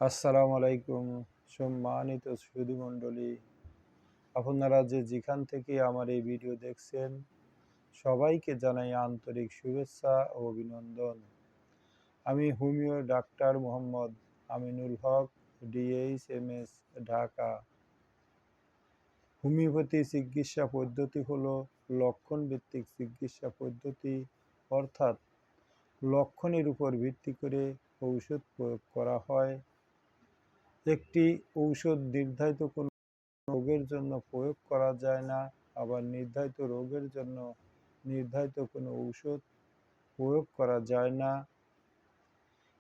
আসসালামু আলাইকুম। সম্মানিত সুধীমণ্ডলী, আপনারা যেখান থেকে আমার এই ভিডিও দেখছেন, সবাইকে জানাই আন্তরিক শুভেচ্ছা ও অভিনন্দন। আমি হোমিও ডাক্তার মোহাম্মদ আমিনুল হক, DHMS, ঢাকা। হোমিওপ্যাথি চিকিৎসা পদ্ধতি হলো লক্ষণভিত্তিক চিকিৎসা পদ্ধতি, অর্থাৎ লক্ষণের উপর ভিত্তি করে ঔষধ প্রয়োগ করা হয়। একটি ঔষধ নির্ধারিত কোনো রোগের জন্য প্রয়োগ করা যায় না, আবার নির্ধারিত রোগের জন্য নির্ধারিত কোনো ঔষধ প্রয়োগ করা যায় না।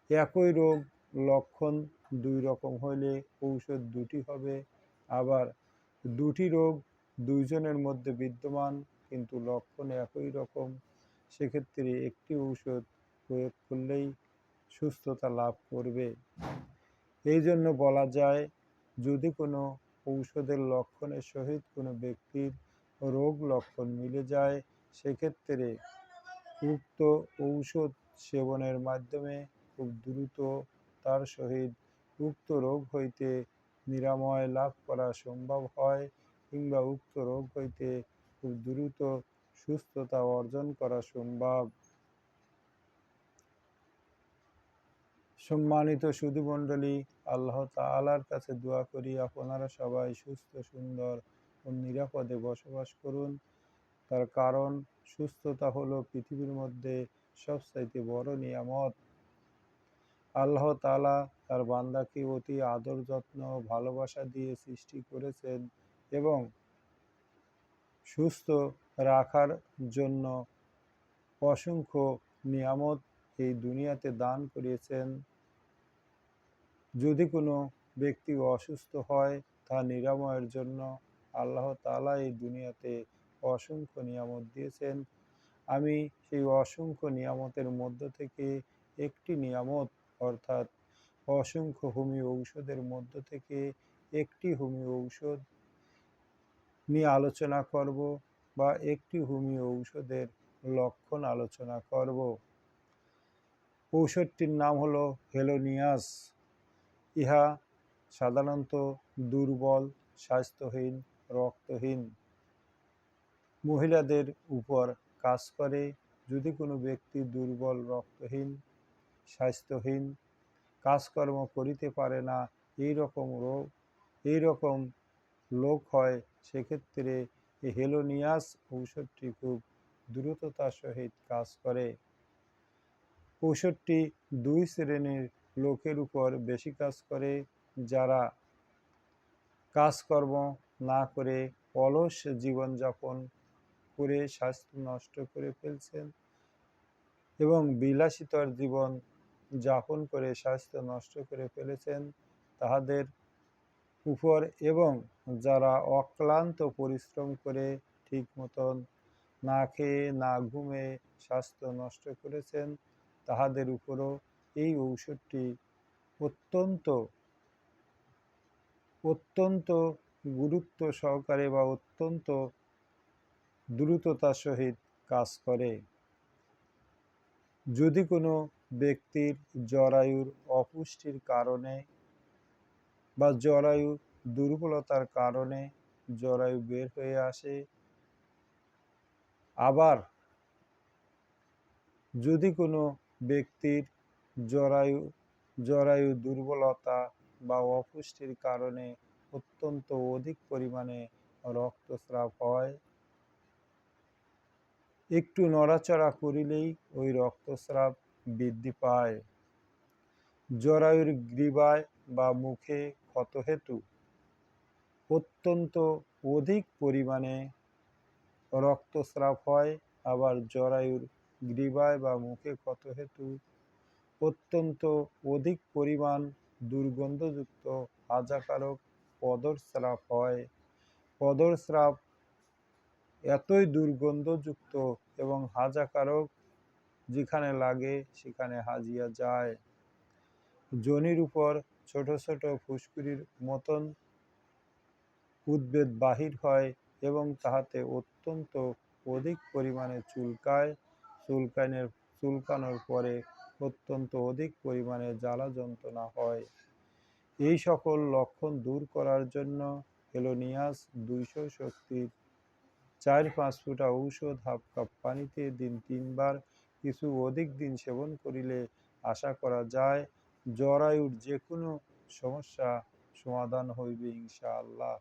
একই রোগ লক্ষণ দুই রকম হলে ঔষধ দুটি হবে, আবার দুটি রোগ দুইজনের মধ্যে বিদ্যমান কিন্তু লক্ষণ একই রকম, সেক্ষেত্রে একটি ঔষধ প্রয়োগ করলেই সুস্থতা লাভ করবে। এই জন্য বলা যায়, যদি কোনো ঔষধের লক্ষণের সহিত কোনো ব্যক্তির রোগ লক্ষণ মিলে যায়, সেক্ষেত্রে উক্ত ঔষধ সেবনের মাধ্যমে খুব দ্রুত তার সহিত উক্ত রোগ হইতে নিরাময় লাভ করা সম্ভব হয়, কিংবা উক্ত রোগ হইতে খুব দ্রুত সুস্থতা অর্জন করা সম্ভব। সম্মানিত সুধীমণ্ডলী, আল্লাহ তাআলার কাছে দোয়া করি আপনারা সবাই সুস্থ, সুন্দর ও নিরাপদে বসবাস করুন। তার কারণ সুস্থতা হলো পৃথিবীর মধ্যে সবচাইতে বড় নিয়ামত। আল্লাহ তাআলা তার বান্দাকে অতি আদর, যত্ন ও ভালোবাসা দিয়ে সৃষ্টি করেছেন এবং সুস্থ রাখার জন্য অসংখ্য নিয়ামত এই দুনিয়াতে দান করেছেন। যদি কোনো ব্যক্তি অসুস্থ হয়, তা নিরাময়ের জন্য আল্লাহ তাআলা এই দুনিয়াতে অসংখ্য নিয়ামত দিয়েছেন। আমি সেই অসংখ্য নিয়ামতের মধ্য থেকে একটি নিয়ামত, অর্থাৎ অসংখ্য হোমিও ঔষধের মধ্য থেকে একটি হোমিও ঔষধ নিয়ে আলোচনা করব, বা একটি হোমিও ঔষধের লক্ষণ আলোচনা করব। ঔষধটির নাম হলো হেলোনিয়াস। ইহা সাধারণত দুর্বল, স্বাস্থ্যহীন, রক্তহীন মহিলাদের উপর কাজ করে। যদি কোনো ব্যক্তি দুর্বল, রক্তহীন, স্বাস্থ্যহীন, কাজকর্ম করিতে পারে না, এই রকম লোক হয়, সেক্ষেত্রে এই হেলোনিয়াস ঔষধটি খুব দ্রুততার সহিত কাজ করে। ঔষধটি দুই শ্রেণীর লোকের উপর বেশি কাজ করে: যারা কাজকর্ম না করে অলস জীবনযাপন করে স্বাস্থ্য নষ্ট করে ফেলছেন এবং বিলাসিতার জীবন যাপন করে স্বাস্থ্য নষ্ট করে ফেলেছেন তাহাদের উপর, এবং যারা অক্লান্ত পরিশ্রম করে ঠিক মতন না খেয়ে না ঘুমে স্বাস্থ্য নষ্ট করেছেন তাহাদের উপরও এই ঔষধটি অত্যন্ত অত্যন্ত গুরুত্ব সহকারে বা অত্যন্ত দ্রুততার সহিত কাজ করে। যদি কোনো ব্যক্তির জরায়ুর অপুষ্টির কারণে বা জরায়ু দুর্বলতার কারণে জরায়ু বের হয়ে আসে, আবার যদি কোনো ব্যক্তির জরায়ু দুর্বলতা বা অপুষ্টির কারণে অত্যন্ত অধিক পরিমাণে রক্তস্রাব হয়, একটু নড়াচড়া করিলেই ওই রক্তস্রাব বৃদ্ধি পায়, জরায়ুর গ্রীবায় বা মুখে ক্ষত হেতু অত্যন্ত অধিক পরিমাণে রক্তস্রাব হয়, আবার জরায়ুর গ্রীবায় বা মুখে ক্ষত হেতু অত্যন্ত অধিক পরিমাণ দুর্গন্ধযুক্ত হাজাকারক পদস্রাব হয়। পদস্রাব এতই দুর্গন্ধযুক্ত এবং হাজাকারক, যেখানে লাগে সেখানে হাজিয়া যায়। যোনির উপর ছোট ছোট ফুসকুড়ির মতন উদ্ভিদ বাহির হয় এবং তাহাতে অত্যন্ত অধিক পরিমাণে চুলকায়। চুলকানোর পরে অত্যন্ত অধিক পরিমাণে জ্বালা যন্ত্রণা হয়। এই সকল লক্ষণ দূর করার জন্য হেলোনিয়াস 200 শক্তির 4-5 ফুটা ঔষধ হাফ কাপ পানিতে দিন 3 বার কিছু অধিক দিন সেবন করিলে আশা করা যায় জরায়ুর যে কোনো সমস্যা সমাধান হইবে ইনশাআল্লাহ।